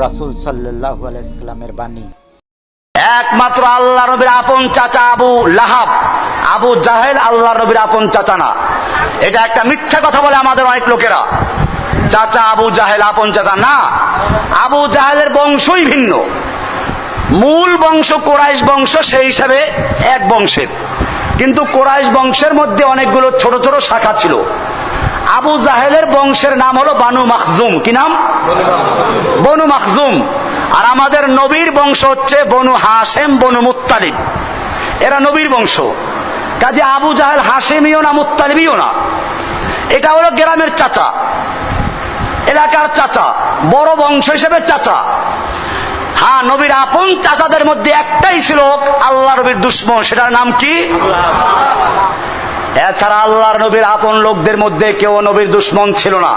রাসূল সাল্লাল্লাহু আলাইহি সাল্লামের বাণী। একমাত্র আল্লাহ নবীর আপন চাচা আবু লাহাব, আবু জাহেল আল্লাহ নবীর আপন চাচা না। এটা একটা মিথ্যা কথা বলে আমাদের অনেক লোকেরা, চাচা আবু জাহেল আপন চাচা না। আবু জাহেলের বংশই ভিন্ন, মূল বংশ কোরাইশ বংশ, সেই হিসাবে এক বংশের, কিন্তু কোরাইশ বংশের মধ্যে অনেকগুলো ছোট ছোট শাখা ছিল। আবু জাহেলের বংশের নাম হলো বানু মাখজুম। কি নাম? বনু মাখজুম। আর আমাদের নবীর বংশ হচ্ছে বনু হাশেম, বনু মুত্তালিব, এরা নবীর বংশ। কাজে আবু জাহেল হাশেমিও না, মুত্তালিবিও না। এটা হলো গ্রামের চাচা, এলাকার চাচা, বড় বংশ হিসেবে চাচা। হ্যাঁ, নবীর আপন চাচাদের মধ্যে একটাই ছিল আল্লাহ নবীর দুশমন, সেটার নাম কি? এছাড়া আল্লাহর নবীর আপন লোকদের মধ্যে কেউ নবীর দুশমন ছিল না।